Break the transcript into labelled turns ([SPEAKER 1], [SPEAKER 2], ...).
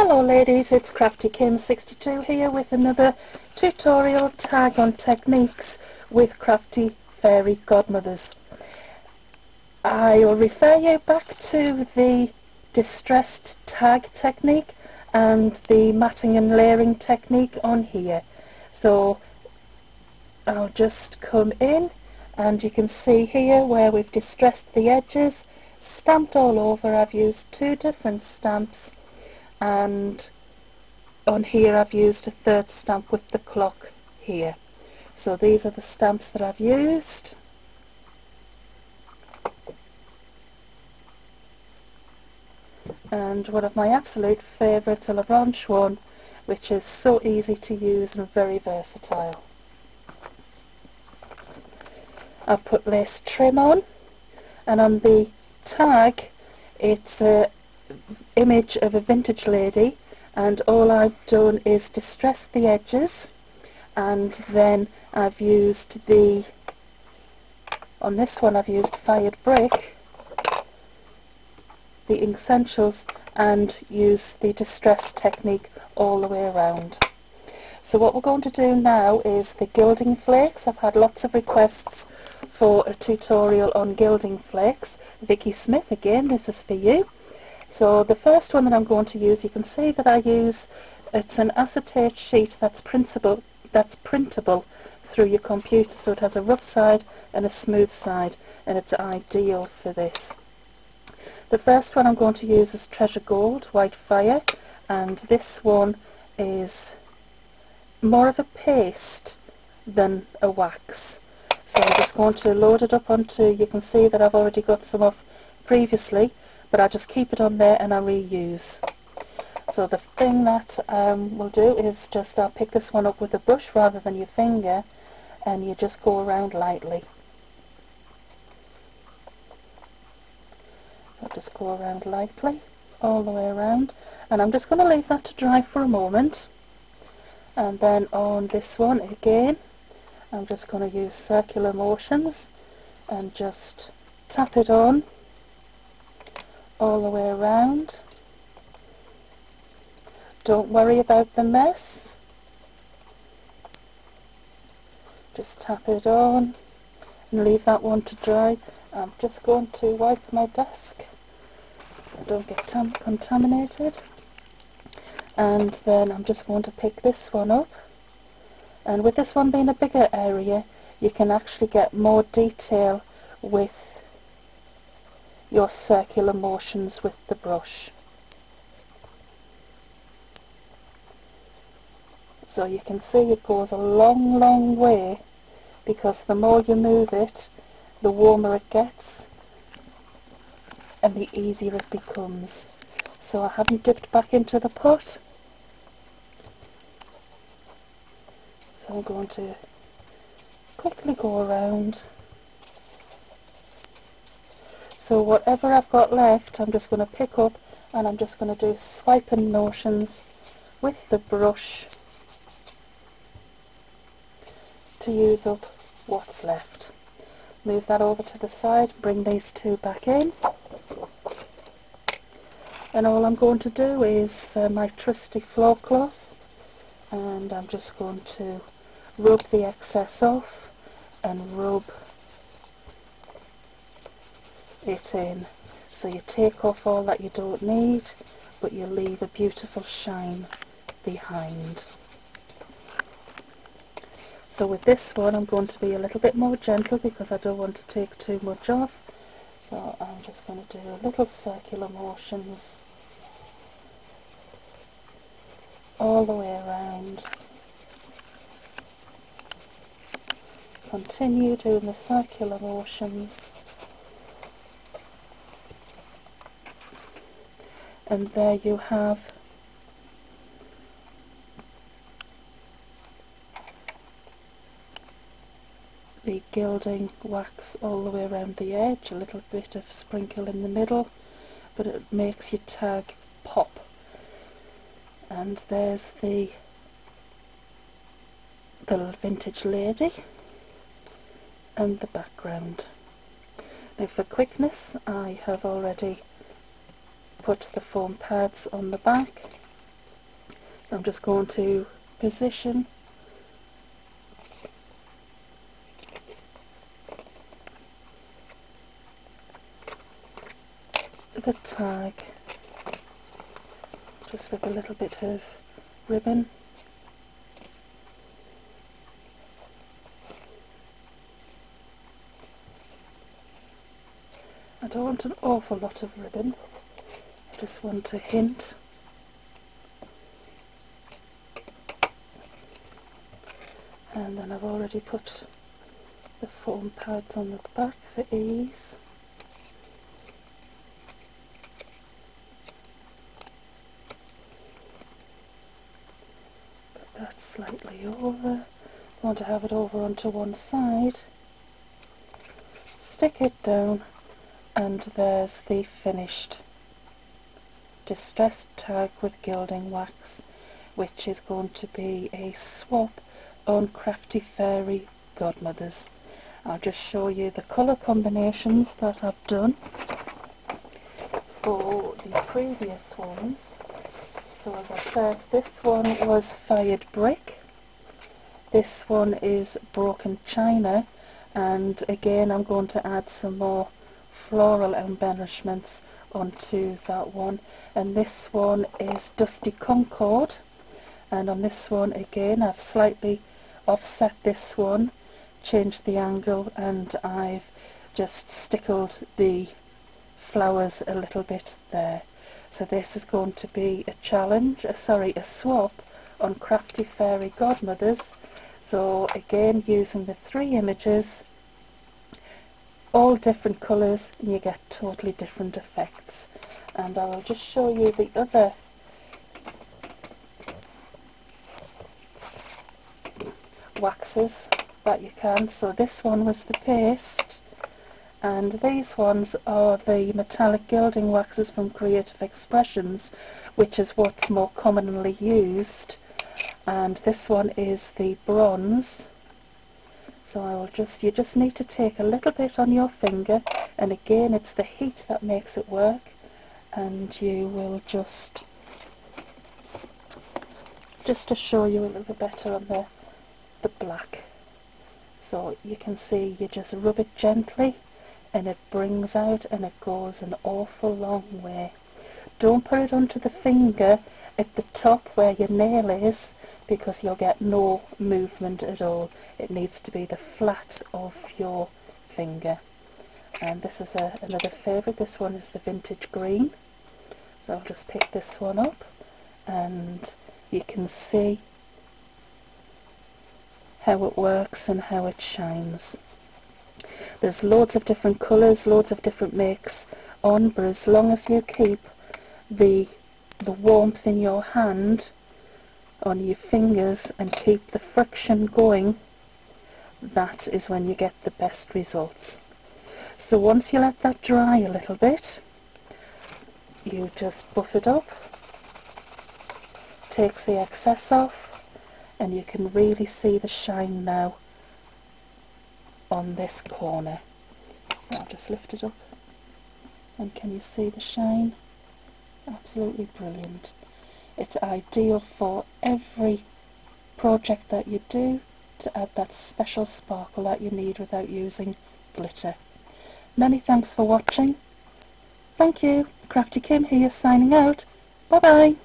[SPEAKER 1] Hello ladies, it's Crafty Kim 62 here with another tutorial tag on techniques with crafty fairy godmothers. I'll refer you back to the distressed tag technique and the matting and layering technique on here. So I'll just come in and you can see here where we've distressed the edges, stamped all over. I've used two different stamps, and on here I've used a third stamp with the clock here. So these are the stamps that I've used. And one of my absolute favourites, a La Blanche one, which is so easy to use and very versatile. I've put lace trim on, and on the tag it's a image of a vintage lady, and all I've done is distress the edges, and then I've used on this one I've used fired brick, the Essentials, and use the distress technique all the way around. So what we're going to do now is the Gilding Flakes. I've had lots of requests for a tutorial on Gilding Flakes. Vicky Smith, again, this is for you. So the first one that I'm going to use, you can see that I use, it's an acetate sheet that's printable through your computer, so it has a rough side and a smooth side, and it's ideal for this. The first one I'm going to use is Treasure Gold White Fire, and this one is more of a paste than a wax. So I'm just going to load it up onto, you can see that I've already got some off previously, but I just keep it on there and I reuse. So the thing that we'll do is just I'll pick this one up with a brush rather than your finger, and you just go around lightly. So I'll just go around lightly all the way around, and I'm just going to leave that to dry for a moment. And then on this one again, I'm just going to use circular motions and just tap it on all the way around. Don't worry about the mess, just tap it on and leave that one to dry. I'm just going to wipe my desk so I don't get contaminated, and then I'm just going to pick this one up, and with this one being a bigger area you can actually get more detail with your circular motions with the brush. So you can see it goes a long way, because the more you move it, the warmer it gets and the easier it becomes. So I haven't dipped back into the pot, so I'm going to quickly go around. So whatever I've got left I'm just going to pick up, and I'm just going to do swiping motions with the brush to use up what's left. Move that over to the side, bring these two back in, and all I'm going to do is my trusty floor cloth, and I'm just going to rub the excess off and rub it in. So you take off all that you don't need, but you leave a beautiful shine behind. So with this one I'm going to be a little bit more gentle because I don't want to take too much off. So I'm just going to do little circular motions all the way around. Continue doing the circular motions, and there you have the gilding wax all the way around the edge, a little bit of sprinkle in the middle, but it makes your tag pop. And there's the vintage lady and the background. Now for quickness I have already put the foam pads on the back, So I'm just going to position the tag just with a little bit of ribbon. I don't want an awful lot of ribbon, I just want a hint. And then I've already put the foam pads on the back for ease. Put that slightly over. I want to have it over onto one side. Stick it down, and there's the finished distressed tag with gilding wax, which is going to be a swap on Crafty Fairy Godmothers. I'll just show you the colour combinations that I've done for the previous ones. So as I said, this one was Fired Brick, this one is Broken China, and again I'm going to add some more floral embellishments onto that one, and this one is Dusty Concord, and on this one again I've slightly offset this one, changed the angle, and I've just stickled the flowers a little bit there. So this is going to be a challenge, a swap on Crafty Fairy Godmothers. So again, using the 3 images, all different colours, and you get totally different effects. And I will just show you the other waxes that you can. So this one was the paste, and these ones are the metallic gilding waxes from Creative Expressions, which is what's more commonly used, and this one is the bronze. So I will you just need to take a little bit on your finger, and again it's the heat that makes it work, and you will just to show you a little bit better on the black. So you can see you just rub it gently and it brings out, and it goes an awful long way. Don't put it onto the finger at the top where your nail is, because you'll get no movement at all. It needs to be the flat of your finger. And this is another favourite. This one is the Vintage Green. So I'll just pick this one up, and you can see how it works and how it shines. There's loads of different colours, loads of different makes on, but as long as you keep the warmth in your hand on your fingers and keep the friction going, that is when you get the best results. So once you let that dry a little bit, you just buff it up, takes the excess off, and you can really see the shine now on this corner. So I'll just lift it up, and can you see the shine? Absolutely brilliant. It's ideal for every project that you do, to add that special sparkle that you need without using glitter. Many thanks for watching. Thank you. Crafty Kim here, signing out. Bye bye.